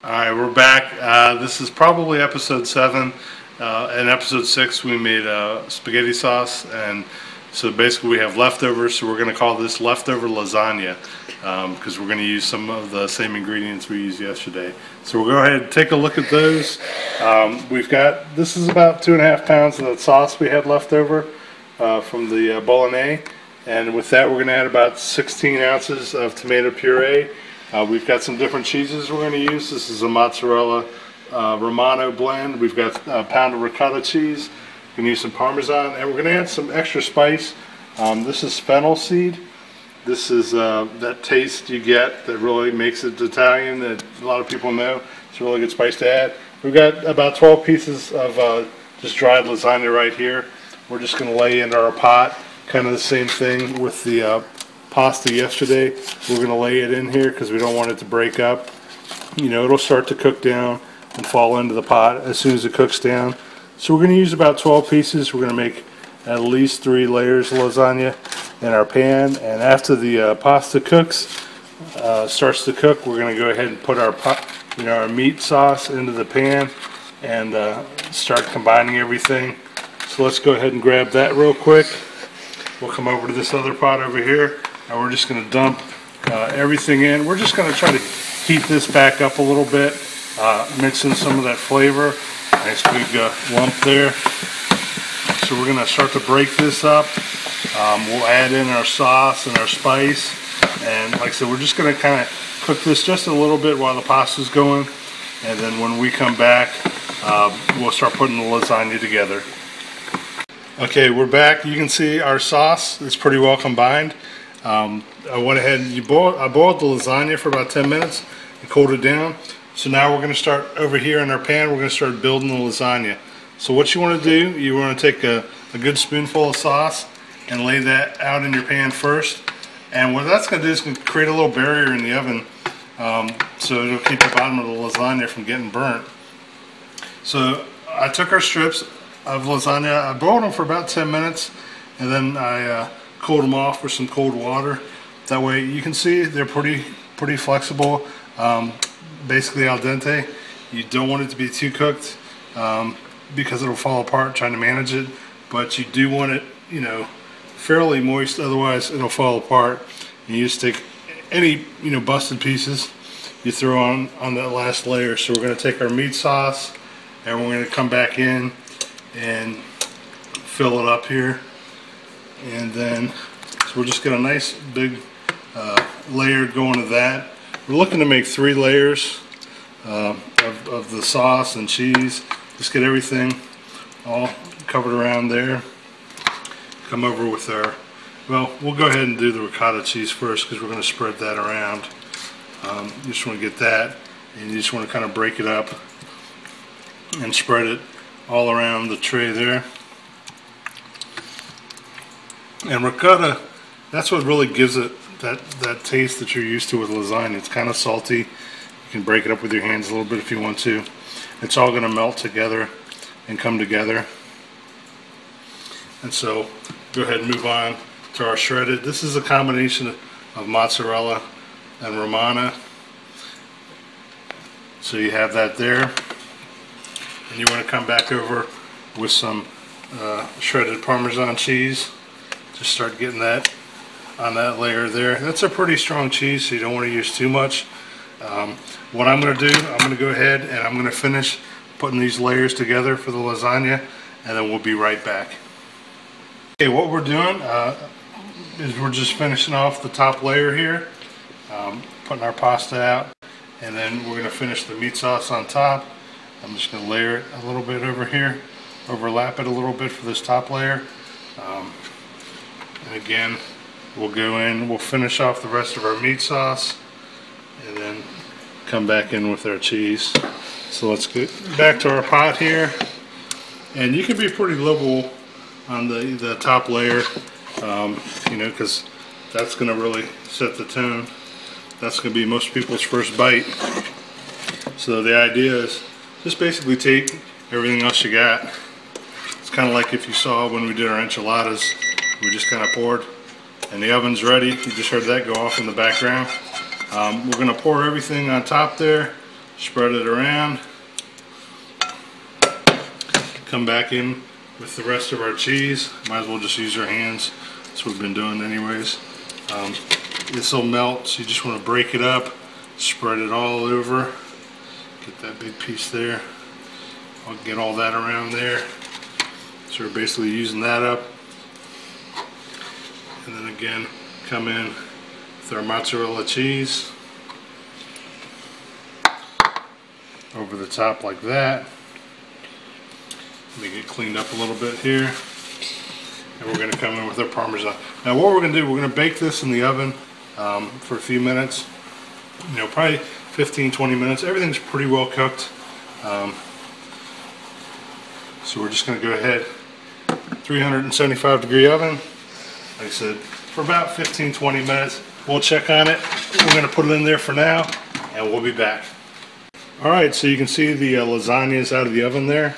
Alright, we're back. This is probably episode 7. In episode 6 we made spaghetti sauce, and so basically we have leftovers, so we're going to call this leftover lasagna because we're going to use some of the same ingredients we used yesterday. So we'll go ahead and take a look at those. This is about 2.5 pounds of that sauce we had left over from the bolognese, and with that we're going to add about 16 ounces of tomato puree. We've got some different cheeses we're going to use. This is a mozzarella Romano blend. We've got a pound of ricotta cheese. We're going to use some Parmesan, and we're going to add some extra spice. This is fennel seed. This is that taste you get that really makes it Italian that a lot of people know. It's a really good spice to add. We've got about 12 pieces of just dried lasagna right here. We're just going to lay into our pot. Kind of the same thing with the pasta yesterday. We're going to lay it in here because we don't want it to break up. You know, it'll start to cook down and fall into the pot as soon as it cooks down. So we're going to use about 12 pieces. We're going to make at least 3 layers of lasagna in our pan, and after the pasta starts to cook, we're going to go ahead and put our meat sauce into the pan and start combining everything. So let's go ahead and grab that real quick. We'll come over to this other pot over here, and we're just going to dump everything in. We're just going to try to heat this back up a little bit, mix in some of that flavor. Nice big lump there. So we're going to start to break this up. We'll add in our sauce and our spice, and like I said, we're just going to kind of cook this just a little bit while the pasta's going, and then when we come back, we'll start putting the lasagna together. Okay, we're back. You can see our sauce is pretty well combined. I went ahead and I boiled the lasagna for about 10 minutes and cooled it down. So now we're going to start over here in our pan. We're going to start building the lasagna. So what you want to do, you want to take a good spoonful of sauce and lay that out in your pan first. And what that's going to do is going to create a little barrier in the oven, so it'll keep the bottom of the lasagna from getting burnt. So I took our strips of lasagna, I boiled them for about 10 minutes, and then I cooled them off with some cold water. That way you can see they're pretty flexible, basically al dente. You don't want it to be too cooked because it'll fall apart trying to manage it, but you do want it, you know, fairly moist, otherwise it'll fall apart. And you just take any, you know, busted pieces you throw on that last layer. So we're going to take our meat sauce and we're going to come back in and fill it up here, and then so we'll just get a nice big layer going to that. We're looking to make 3 layers of the sauce and cheese. Just get everything all covered around there. Come over with our, well, we'll go ahead and do the ricotta cheese first because we're going to spread that around. You just want to get that, and you just want to kind of break it up and spread it all around the tray there. And ricotta, that's what really gives it that taste that you're used to with lasagna. It's kind of salty. You can break it up with your hands a little bit if you want to. It's all going to melt together and come together. And so go ahead and move on to our shredded. This is a combination of mozzarella and Romano. So you have that there. And you want to come back over with some shredded Parmesan cheese. Just start getting that on that layer there. That's a pretty strong cheese, so you don't want to use too much. What I'm going to do, I'm going to go ahead and I'm going to finish putting these layers together for the lasagna, and then we'll be right back. Okay, what we're doing is we're just finishing off the top layer here, putting our pasta out, and then we're going to finish the meat sauce on top. I'm just going to layer it a little bit over here, overlap it a little bit for this top layer. And again, we'll go in, we'll finish off the rest of our meat sauce, and then come back in with our cheese. So let's get back to our pot here. And you can be pretty liberal on the top layer, you know, because that's going to really set the tone. That's going to be most people's first bite. So the idea is just basically take everything else you got. It's kind of like if you saw when we did our enchiladas, we just kind of poured, and the oven's ready. You just heard that go off in the background. We're going to pour everything on top there, spread it around, come back in with the rest of our cheese. Might as well just use our hands. That's what we've been doing anyways. This will melt, so you just want to break it up, spread it all over. Get that big piece there. I'll get all that around there. So we're basically using that up. And then again, come in with our mozzarella cheese over the top like that. Make it cleaned up a little bit here. And we're going to come in with our Parmesan. Now what we're going to do, we're going to bake this in the oven for a few minutes. You know, probably 15-20 minutes. Everything's pretty well cooked. So we're just going to go ahead, 375 degree oven. Like I said, for about 15-20 minutes. We'll check on it. We're going to put it in there for now, and we'll be back. Alright, so you can see the lasagna is out of the oven there.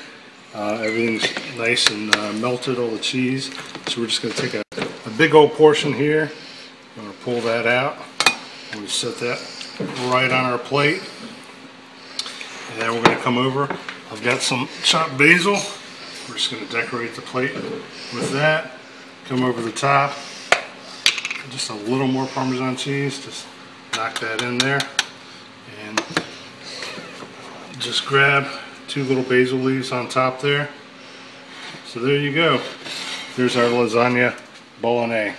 Everything's nice and melted, all the cheese. So we're just going to take a big old portion here. I'm going to pull that out. We'll set that right on our plate. And then we're going to come over. I've got some chopped basil. We're just going to decorate the plate with that. Come over the top. Just a little more Parmesan cheese. Just knock that in there. And just grab 2 little basil leaves on top there. So there you go. There's our lasagna bolognese.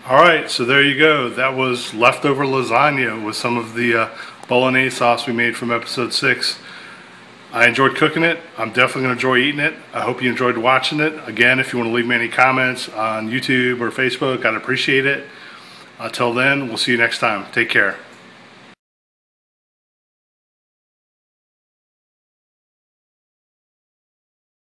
Alright, so there you go. That was leftover lasagna with some of the bolognese sauce we made from episode 6. I enjoyed cooking it. I'm definitely going to enjoy eating it. I hope you enjoyed watching it. Again, if you want to leave me any comments on YouTube or Facebook, I'd appreciate it. Until then, we'll see you next time. Take care.